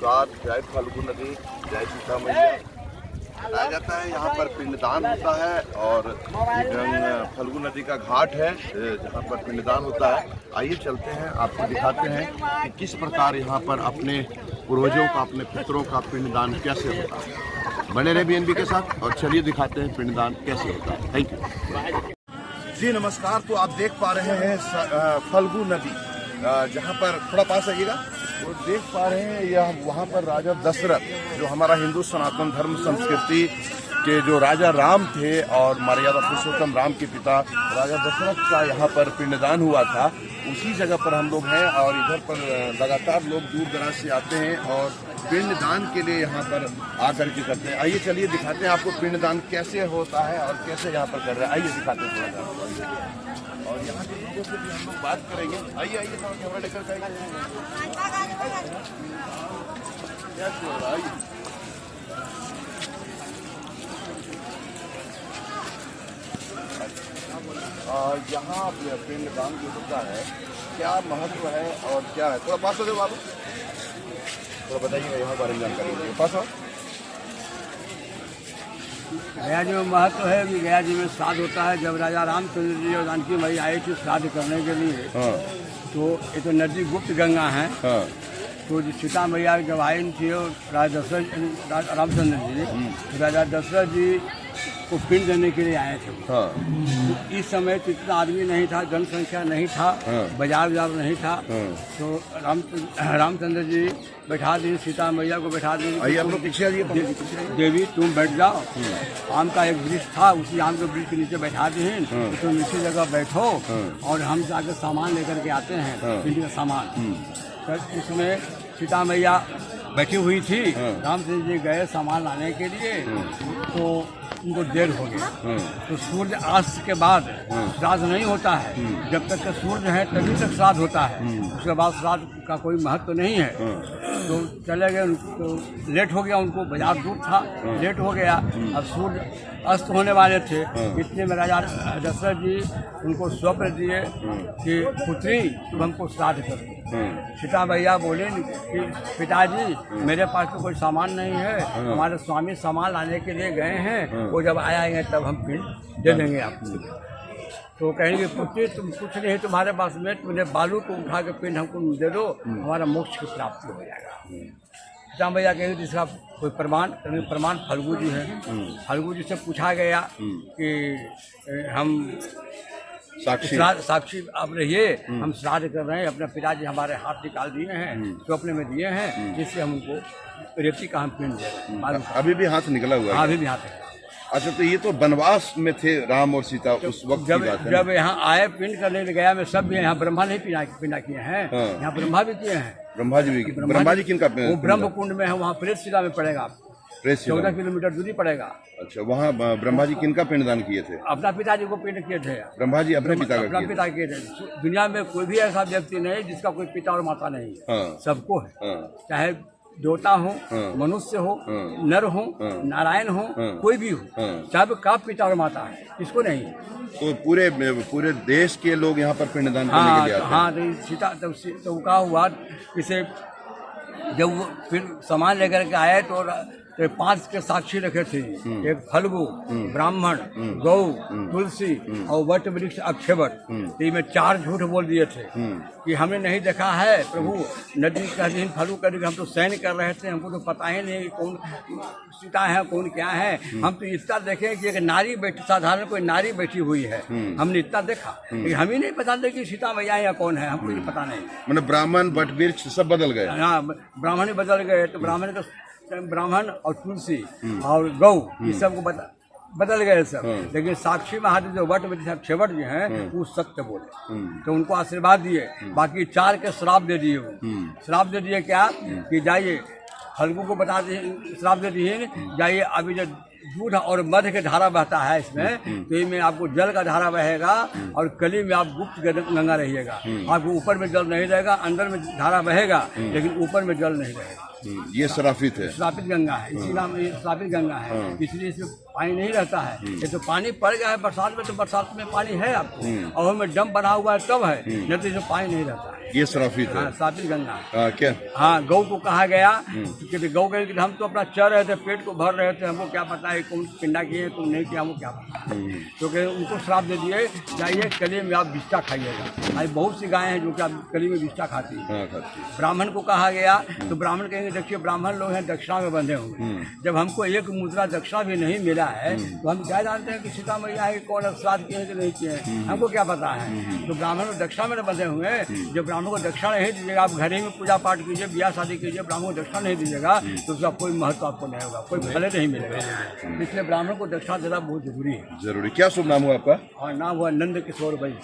नमस्कार। जय फल्गु नदी, जय सीता मैया। बताया जाता है यहाँ पर पिंडदान होता है और फल्गु नदी का घाट है जहाँ पर पिंडदान होता है। आइए चलते हैं, आपको दिखाते हैं कि किस प्रकार यहाँ पर अपने पूर्वजों का, अपने पितरों का पिंडदान कैसे होता है। बने रहे BNB के साथ और चलिए दिखाते हैं पिंडदान कैसे होता है। थैंक यू जी, नमस्कार। तो आप देख पा रहे हैं फल्गु नदी, जहाँ पर थोड़ा पास आइएगा तो देख पा रहे हैं यह वहाँ पर राजा दशरथ, जो हमारा हिंदू सनातन धर्म संस्कृति के जो राजा राम थे और मर्यादा पुरुषोत्तम राम के पिता राजा दशरथ का यहाँ पर पिंडदान हुआ था। उसी जगह पर हम लोग हैं और इधर पर लगातार लोग दूर दराज से आते हैं और पिंडदान के लिए यहाँ पर आकर के करते हैं। आइए चलिए दिखाते हैं आपको पिंडदान कैसे होता है और कैसे यहाँ पर कर रहे हैं। आइए दिखाते हैं थोड़ा और यहाँ के लोगों से भी हम लोग बात करेंगे। आइए आइए थोड़ा कैमरा लेकर के आइए। यहाँ पिंडदान जो होता है क्या महत्व है और क्या है, थोड़ा पास हो जाओ बाबू, थोड़ा बताइएगा यहाँ बारे में जानकारी दीजिए। पास हो। गया जी में महत्व है कि गया जी में श्राद्ध होता है। जब राजा रामचंद्र जी और जानकी माई आए थे श्राद्ध करने के लिए, तो ये तो नदी गुप्त गंगा है। तो जो सीता मैया जब आई थी राजा दशरथ रामचंद्र जी, तो राजा दशरथ जी को पिंड देने के लिए आए थे। तो इस समय तो इतना आदमी नहीं था, जनसंख्या नहीं था, बाजार नहीं था। तो रामचंद्र जी बैठा दी, सीता मैया को बैठा दी, देवी तुम बैठ जाओ। आम का एक वृक्ष था, उसी आम के वृक्ष के नीचे बैठा दी, तुम इसी जगह बैठो और हम जाकर सामान लेकर के आते हैं, पिंड का सामान। तो उसमें सीता मैया बैठी हुई थी, रामचंद्र जी गए सामान लाने के लिए, तो उनको देर हो गया। तो सूर्य अस्त के बाद श्राद्ध नहीं होता है, जब तक का सूर्य है तभी तक श्राद्ध होता है, उसके बाद श्राद्ध का कोई महत्व नहीं है। तो चले गए, तो लेट हो गया, उनको बाजार दूर था, लेट हो गया। अब सूर्य अस्त होने वाले थे, इतने में राजा दशरथ जी उनको स्वप्न दिए कि पुत्री तुम हमको श्राद्ध करो। सीता मैया बोले कि पिताजी मेरे पास तो कोई सामान नहीं है, हमारे स्वामी सामान लाने के लिए गए हैं, वो जब आएंगे तब हम पिंड दे देंगे आपको। तो कहेंगे पुत्री तुम कुछ नहीं तुम्हारे पास में, तुमने बालू को उठा के पिंड हमको दे दो, हमारा मोक्ष की प्राप्ति हो जाएगा। सीता मैया कहेगी इसका कोई प्रमाण फल्गु जी है। फल्गु जी से पूछा गया कि हम साक्षी आप रहिए, हम श्राद्ध कर रहे हैं, अपने पिताजी हमारे हाथ निकाल दिए हैं, स्वप्न में दिए हैं, जिससे हम उनको रेती का हम पिंड दे रहे हैं। अभी भी हाथ निकला हुआ है? अभी भी हाथ है। अच्छा, तो ये तो वनवास में थे राम और सीता उस वक्त की बात है। जब यहाँ आए पिंड करने गया में सब भी यहाँ ब्रह्मा नहीं पिंडा किए हैं, यहाँ ब्रह्मा भी किए हैं। ब्रह्मा जी भी? ब्रह्मा जी किनका? वो ब्रह्म कुंड में है, वहाँ प्रेतशिला में पड़ेगा, 14 किलोमीटर दूरी पड़ेगा। अच्छा, वहाँ ब्रह्मा जी किनका पिंडदान किए थे? अपना पिताजी को पिंड किए थे। ब्रह्मा जी अपने पिता किए थे। दुनिया में कोई भी ऐसा व्यक्ति नहीं जिसका कोई पिता और माता नहीं है, सबको है। चाहे देवता हो, मनुष्य हो, नर हो, नारायण हो, कोई भी हो, सबका पिता और माता है, इसको नहीं। तो पूरे देश के लोग यहाँ पर पिंडदान करने के लिए आते हैं। हाँ, तो सीता तो क्या हुआ, किसे जब वो फिर सामान लेकर के आए तो 5 के साक्षी रखे थे, एक फल्गु, ब्राह्मण, गौ, तुलसी और वट वृक्ष अक्षयवट। तो में 4 झूठ बोल दिए थे कि हमने नहीं देखा है प्रभु, नदी का दिन फल्गु कर, हम तो सैन्य कर रहे थे, हमको तो पता ही नहीं कौन सीता है कौन क्या है। हम तो इतना देखे कि एक नारी बैठी, साधारण कोई नारी बैठी हुई है, हमने इतना देखा, लेकिन हमें नहीं पता था कि सीता मैया या कौन है, हमको नहीं पता नहीं। मतलब ब्राह्मण, वट वृक्ष सब बदल गए? हाँ, ब्राह्मण ही बदल गए। तो ब्राह्मण और तुलसी और गौ ये सब को बदल गए सब, लेकिन साक्षी महादेव जो वट वृक्ष अक्षयवट जो हैं वो सत्य बोले, तो उनको आशीर्वाद दिए। बाकी 4 के श्राप दे दिए। वो श्राप दे दिए क्या कि जाइए, फल्गु को बता दिए, श्राप दे दिए, जाइए अभी जो दूध और मध के धारा बहता है इसमें, तो इसमें आपको जल का धारा बहेगा और कली में आप गुप्त गंगा रहिएगा। आपको ऊपर में जल नहीं रहेगा, अंदर में धारा बहेगा, लेकिन ऊपर में जल नहीं रहेगा। ये श्रापित है, श्रापित गंगा है, इसी नाम श्रापित गंगा है, इसलिए इसमें पानी नहीं रहता है। ये तो पानी पड़ गया है बरसात में, तो बरसात में पानी है आपको, और हमें डैम बना हुआ है तब है, नहीं तो इसमें पानी नहीं रहता है। ये श्रापित है। हाँ, श्रापित गंगा। क्या? हाँ, गौ को कहा गया कि गौ कहे कि हम तो अपना चर रहे थे, पेट को भर रहे थे, हमको क्या पता है कौन पिंडा किए तुम नहीं किया, हमको क्या पता। तो कहे उनको श्राप दे दिए, जाइए कली में आप विष्ठा खाइएगा। आज बहुत सी गायें हैं जो कि आप कली में विष्ठा खाती है। ब्राह्मण को कहा गया तो ब्राह्मण कहेंगे देखिए ब्राह्मण लोग हैं दक्षिणा में बंधे हुए, जब हमको एक मुद्रा दक्षिणा भी नहीं मिला है तो हम क्या जानते हैं कि सीता मैया है कौन श्राद्ध किए कि नहीं किए, हमको क्या पता है। तो ब्राह्मण को दक्षिणा में बंधे हुए हैं, जब ब्राह्मण को दक्षिणा नहीं दीजिएगा, आप घर ही में पूजा पाठ कीजिए, ब्याह शादी कीजिए, ब्राह्मण को दक्षिणा नहीं दीजिएगा तो उसका कोई महत्व आपको नहीं होगा, कोई फल नहीं मिलेगा। इसलिए ब्राह्मण को दक्षिणा देना बहुत जरूरी है। जरूरी। क्या शुभ नाम हुआ आपका? और नाम हुआ नंद किशोर भाई।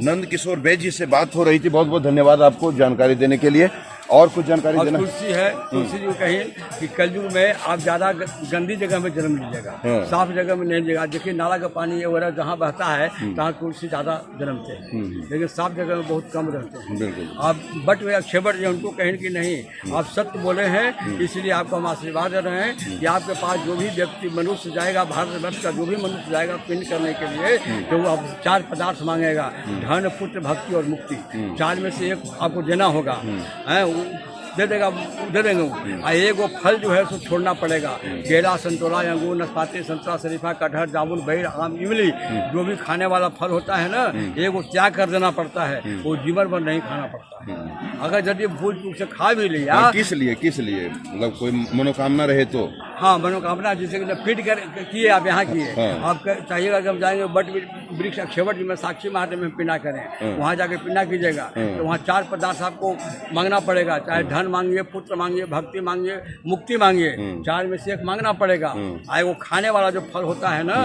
नंद किशोर बैद जी से बात हो रही थी। बहुत बहुत धन्यवाद आपको जानकारी देने के लिए। और कुछ जानकारी देना? तुलसी है, तुलसी जी को कहीं कि कलयुग में आप ज्यादा गंदी जगह में जन्म लीजिएगा, साफ जगह में नहीं लीजिएगा। देखिए नाला का पानी वगैरह जहाँ बहता है तहाँ तुलसी ज्यादा जन्मते हैं, लेकिन साफ जगह में बहुत कम रहते हैं। आप बट वे अक्षयवट जो उनको कहें कि नहीं आप सत्य बोले हैं, इसलिए आपको हम आशीर्वाद दे रहे हैं कि आपके पास जो भी व्यक्ति मनुष्य जाएगा, भारतवर्ष का जो भी मनुष्य जाएगा पिंड करने के लिए, तो वो आप 4 पदार्थ मांगेगा, धन, पुत्र, भक्ति और मुक्ति। 4 में से एक आपको देना होगा, दे देगा, दे देंगे। और एक वो फल जो है उसको छोड़ना पड़ेगा, केला, संतरा, अंगूर, नाशपाती, संतरा, शरीफा, कटहल, जामुन, बैर, आम, इमली, जो भी खाने वाला फल होता है ना, एक वो त्याग कर देना पड़ता है, वो जीवन भर नहीं खाना पड़ता है। अगर यदि भूल चूक से खा भी लिया, किस लिए मतलब कोई मनोकामना रहे तो? हाँ, मनोकामना जैसे कि पीट कर किए आप यहाँ किए, आप चाहिएगा कि हम जाएंगे बट वृक्ष अक्षयवट जी में साक्षी महादेव में पिंडा करें, वहाँ जाके पिंडा कीजिएगा तो वहाँ 4 पदार्थ आपको मांगना पड़ेगा, चाहे धन मांगिए, पुत्र मांगिए, भक्ति मांगिए, मुक्ति मांगिए, 4 में से एक मांगना पड़ेगा। आए वो खाने वाला जो फल होता है ना,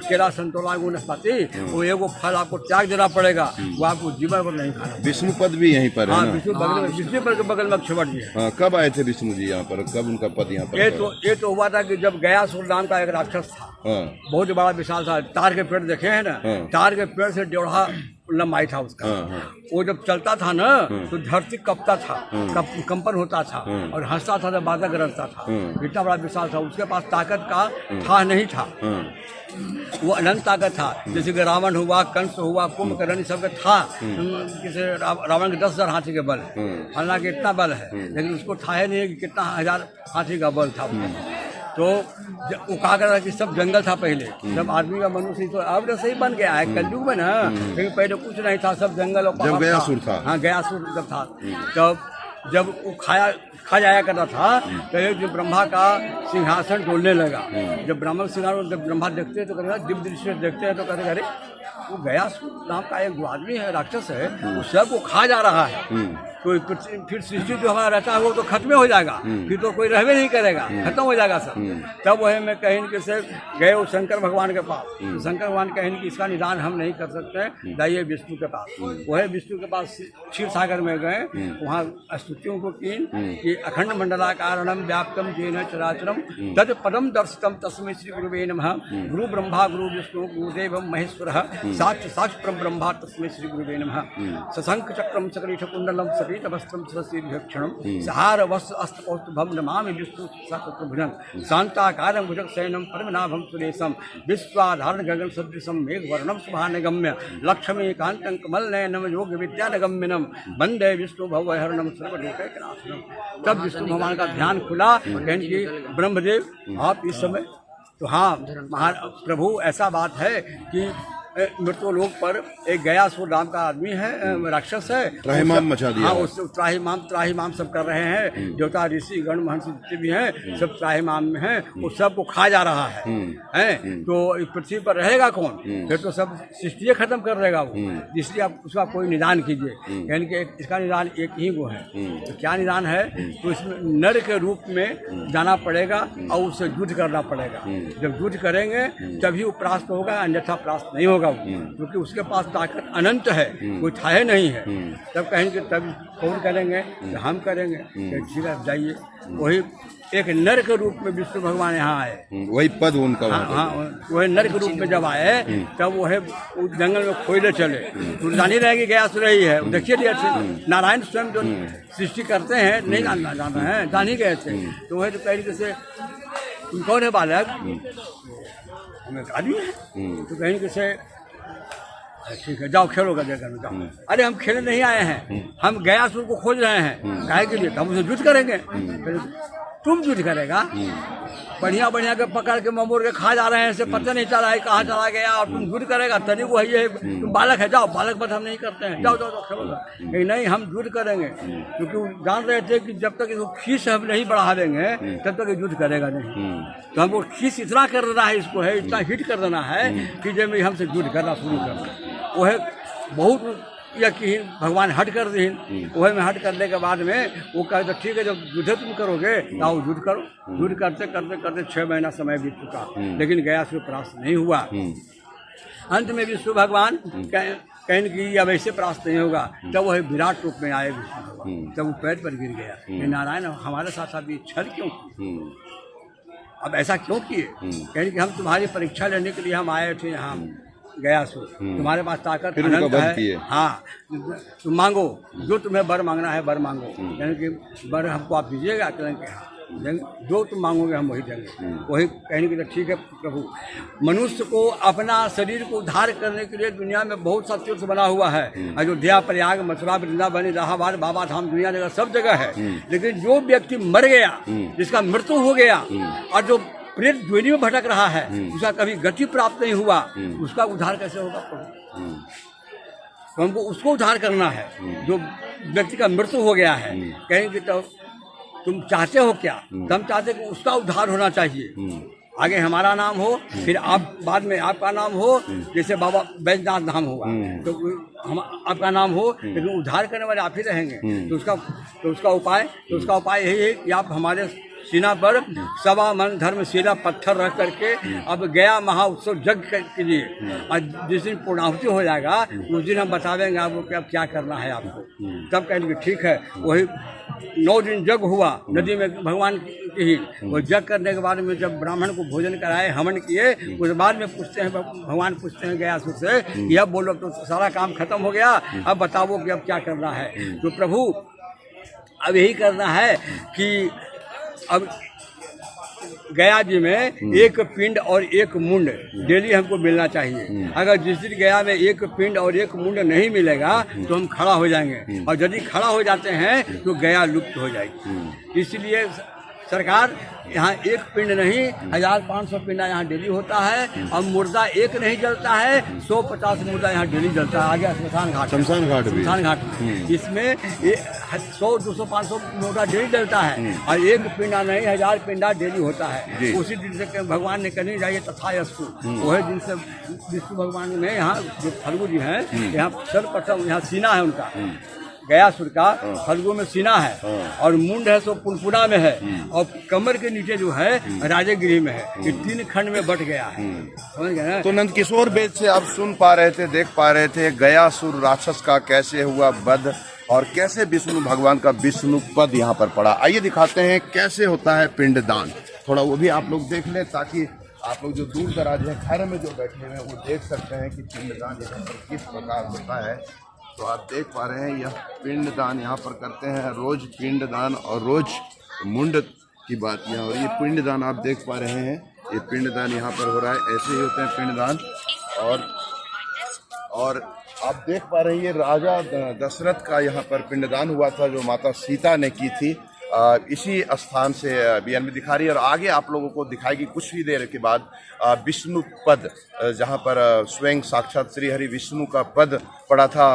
केला, संतरा, अंगूर, नाशपाती, वो एक वो फल आपको त्याग देना पड़ेगा, वो आपको जीवन भर नहीं खाना। विष्णु पद भी यहीं पर है? हाँ, विष्णु पद के बगल में अक्षयवट जी है। कब आए थे विष्णु जी यहाँ पर? कब उनका पद यहाँ पर? ये तो हुआ था कि जब गयासुर नाम का एक राक्षस था, बहुत बड़ा विशाल था, तार के पेड़ देखे हैं ना, तार के पेड़ से 1.5 लंबाई था उसका। वो जब चलता था ना तो धरती कपता था, कंपन होता था, और हंसता था तो बाधा गरजता था, इतना बड़ा विशाल था। उसके पास ताकत का था नहीं था, वो अनंत ताकत था। जैसे कि रावण हुआ, कंस हुआ, कुंभकर्ण, सबके था, जैसे रावण के 10,000 हाथी के बल, हालांकि इतना बल है, लेकिन उसको था ही नहीं कि कितना 1000 हाथी का बल था। तो वो कहा करता कि सब जंगल था पहले, सब आदमी का मनुष्य, तो अब तो सही बन गया है कलयुग में ना, लेकिन पहले कुछ नहीं था, सब जंगल और पहाड़ था। हाँ, गयासुर जब था, तब जब वो खा जाया करता था तो एक जो ब्रह्मा का सिंहासन डोलने लगा। जब ब्रह्मा सिंहासन, जब ब्रह्मा देखते हैं तो कहते दिव्य दृष्टि से देखते हैं तो कहते अरे वो गयासुर नाम का एक जो आदमी है, राक्षस है, वो सब वो खा जा रहा है, तो फिर सृष्टि जो हमारा रहता है वो तो खत्म हो जाएगा, फिर तो कोई रहवे नहीं करेगा, खत्म हो जाएगा सब। तब वह मैं कहीं कि से गए वो शंकर भगवान के पास, शंकर भगवान कहें कि इसका निदान हम नहीं कर सकते, जाइए विष्णु के पास। वह विष्णु के पास क्षीर सागर में गए, वहाँ स्तुतियों को की कि अखंड मंडलाकारणम व्याप्तम जेन चराचरम तद पदम दर्शितम तस्मै श्री गुरुवे नमः। गुरु ब्रह्मा गुरु विष्णु गुरुदेव महेश्वर साक्ष परम ब्रह्मा तस्मै श्री गुरुवे नमः। सशंख चक्रम सकरीठ कुंडलम वस्त्रम सरसीभक्षणम सहार वस्त्र अस्त्रकौस्तुभम नमामि विष्णु सहस्रभुजं शांताकारं भुजगशयनं परमनाभं सुरेशं विश्वाधारण गगन सदृशं मेघवर्णं शुभानगम्य लक्ष्मीकान्तं कमलनयनं योग विद्यानगम्यनं वंदे विष्णु भवहरणं सर्वलोकैकनाथनं। तब विष्णु भगवान का ध्यान खुला, कहने की ब्रह्मदेव आप इस समय तो हाँ प्रभु ऐसा बात है कि मृत्यु लोक पर एक गयासुर नाम का आदमी है, राक्षस है, त्राहिमाम मचा दिया। हाँ, उससे त्राहिमाम सब कर रहे हैं, देवता ऋषि गण महर्षि जितने भी हैं सब त्राहिमाम में हैं, वो सबको खा जा रहा है, हैं? तो पृथ्वी पर रहेगा कौन? फिर तो सब सृष्टि खत्म कर रहेगा वो, इसलिए आप उसका कोई निदान कीजिए। यानी कि इसका निदान एक ही वो है। तो क्या निदान है? तो इसमें नर के रूप में जाना पड़ेगा और उससे युद्ध करना पड़ेगा। जब युद्ध करेंगे तभी वो परास्त होगा, अन्यथा परास्त नहीं होगा, क्योंकि उसके पास ताकत अनंत है, कोई ठाए नहीं है। तब कहेंगे तब कौन करेंगे? हम करेंगे। ठीक है, जाइए। वही एक नर के रूप में विष्णु भगवान यहाँ आए, वही पद उनका। हाँ, वही नर के रूप में जब आए तब वो है जंगल में खोजने चले, तो जानी रहेगी गयासुर ही है। देखिए नारायण स्वयं जो सृष्टि करते हैं नहीं जाना है, जान ही गए थे। तो वह तो कहीं से कौन है बालक? हमें गाली है। तो कहीं से ठीक है जाओ खेलो गधे घर में जाओ। अरे हम खेलने नहीं आए हैं, हम गयासुर को खोज रहे हैं, काहे के लिए? हम उसे युद्ध करेंगे। तुम युद्ध करेगा? बढ़िया बढ़िया के पकड़ के ममोर के खा जा रहे हैं, इसे पता नहीं चला है कहाँ चला गया, और तुम युद्ध करेगा? तनी को है तुम बालक है, जाओ बालक पर हम नहीं करते हैं, जाओ जाओ खेलो। नहीं हम युद्ध करेंगे, क्योंकि वो जान रहे थे कि जब तक इसको खीस हम नहीं बढ़ा देंगे तब तक युद्ध करेगा नहीं। तो हमको खीस इतना कर देना है, इसको है इतना हिट कर देना है कि जब हमसे युद्ध करना शुरू करना। वो है बहुत यकीन भगवान हट कर दीन, वही में हट करने के बाद में वो कहते ठीक है जब युद्ध तुम करोगे आओ युद्ध करो। युद्ध करते करते करते 6 महीना समय बीत चुका, लेकिन गयासुर परास्त नहीं हुआ। अंत में विष्णु भगवान कहने की अब ऐसे परास्त नहीं होगा, तब वह विराट रूप में आए विष्णु भगवान, तब वो पैर पर गिर गया, ये नारायण हमारे साथ साथ ये छल क्यों किए? अब ऐसा क्यों किए? कहने कि हम तुम्हारी परीक्षा लेने के लिए हम आए थे यहाँ गयासुर, तुम्हारे पास ताकत अनंत है, हाँ तुम मांगो जो तुम्हें वर मांगना है वर मांगो। यानी कि वर हमको आप दीजिएगा? कहेंगे हाँ जो तुम मांगोगे हम वही देंगे। वही कहने के लिए ठीक है प्रभु। मनुष्य को अपना शरीर को उद्धार करने के लिए दुनिया में बहुत सा तीर्थ बना हुआ है, अयोध्या प्रयाग मथुरा वृंदावन इलाहाबाद बाबा धाम दुनिया जगह सब जगह है। लेकिन जो व्यक्ति मर गया, जिसका मृत्यु हो गया और जो प्रेत ज्योनि में भटक रहा है, उसका कभी गति प्राप्त नहीं हुआ, उसका उद्धार कैसे होगा प्रभु? तो हमको उसको उद्धार करना है जो व्यक्ति का मृत्यु हो गया है। कहेंगे तो तुम चाहते हो क्या? तो हम चाहते कि उसका उद्धार होना चाहिए, आगे हमारा नाम हो, फिर आप बाद में आपका नाम हो, जैसे बाबा बैजनाथ नाम हुआ तो हम आपका नाम हो, लेकिन उद्धार करने वाले आप ही रहेंगे। तो उसका उपाय यही है कि आप हमारे सीना पर 1.25 मन धर्मशिला पत्थर रख करके अब गया महा उत्सव यज्ञ के लिए, और जिस दिन पूर्णाहुति हो जाएगा उस दिन हम बता देंगे आपको कि अब क्या करना है आपको। तब कहेंगे ठीक है। वही 9 दिन यज्ञ हुआ नदी में भगवान की ही, वो यज्ञ करने के बाद में जब ब्राह्मण को भोजन कराए, हवन किए, उसके बाद में पूछते हैं भगवान पूछते हैं गयासुर से कि अब बोलो तो सारा काम खत्म हो गया, अब बताओ कि अब क्या करना है? तो प्रभु अब यही करना है कि अब गया जी में एक पिंड और एक मुंड डेली हमको मिलना चाहिए। अगर जिस दिन गया में एक पिंड और एक मुंड नहीं मिलेगा तो हम खड़ा हो जाएंगे, और यदि खड़ा हो जाते हैं तो गया लुप्त हो जाएगी। इसलिए सरकार यहाँ एक पिंड नहीं 1500 पिंडा यहाँ डेली होता है, और मुर्दा एक नहीं जलता है, 150 मुर्दा यहाँ डेली जलता है। आगे शमशान घाट इसमें 100, 200, 500 मुर्दा डेली जलता है, और एक पिंडा नहीं 1000 पिंडा डेली होता है। उसी दिन से भगवान ने कहीं जाइए तथायस्तु, वही दिन से विष्णु भगवान में यहाँ जो फल्गु जी हैं, यहाँ सर्वप्रथम यहाँ सीना है उनका, गयासुर का फल्गु में सीना है, और मुंड है सो पुनपुरा में है, और कमर के नीचे जो है राजगिरी में है। ये 3 खंड में बट गया है, समझ गए ना? तो नंदकिशोर वेद से आप सुन पा रहे थे, देख पा रहे थे गयासुर राक्षस का कैसे हुआ वध, और कैसे विष्णु भगवान का विष्णु पद यहाँ पर पड़ा। आइए दिखाते हैं कैसे होता है पिंडदान, थोड़ा वो भी आप लोग देख लें, ताकि आप लोग जो दूर दराज है घर में जो बैठे हुए हैं वो देख सकते हैं कि पिंडदान यहाँ पर किस प्रकार होता है। तो आप देख पा रहे हैं यह पिंडदान यहाँ पर करते हैं, रोज पिंडदान और रोज मुंड की बात यहाँ हो रही है। पिंडदान आप देख पा रहे हैं, ये पिंडदान यहाँ पर हो रहा है, ऐसे ही होते हैं पिंडदान। और आप देख पा रहे हैं ये राजा दशरथ का यहाँ पर पिंडदान हुआ था, जो माता सीता ने की थी। इसी स्थान से बीएनबी दिखा रही है, और आगे आप लोगों को दिखाएगी कुछ ही देर के बाद विष्णु पद, जहाँ पर स्वयं साक्षात श्री हरि विष्णु का पद पड़ा था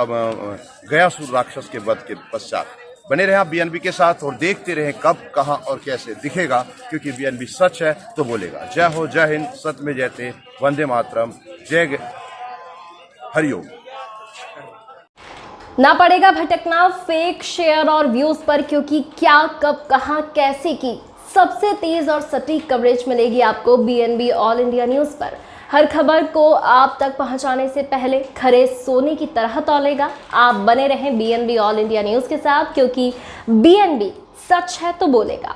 गयासुर राक्षस के वध के पश्चात। बने रहे आप बीएनबी के साथ और देखते रहे कब, कहाँ और कैसे दिखेगा, क्योंकि बीएनबी सच है तो बोलेगा। जय हो, जय हिंद, सत्य में जयते, वंदे मातरम, जय हरिओम। ना पड़ेगा भटकना फेक शेयर और व्यूज पर, क्योंकि क्या कब कहां कैसे की सबसे तेज और सटीक कवरेज मिलेगी आपको बीएनबी ऑल इंडिया न्यूज पर। हर खबर को आप तक पहुंचाने से पहले खरे सोने की तरह तौलेगा। आप बने रहें बीएनबी ऑल इंडिया न्यूज के साथ, क्योंकि बीएनबी सच है तो बोलेगा।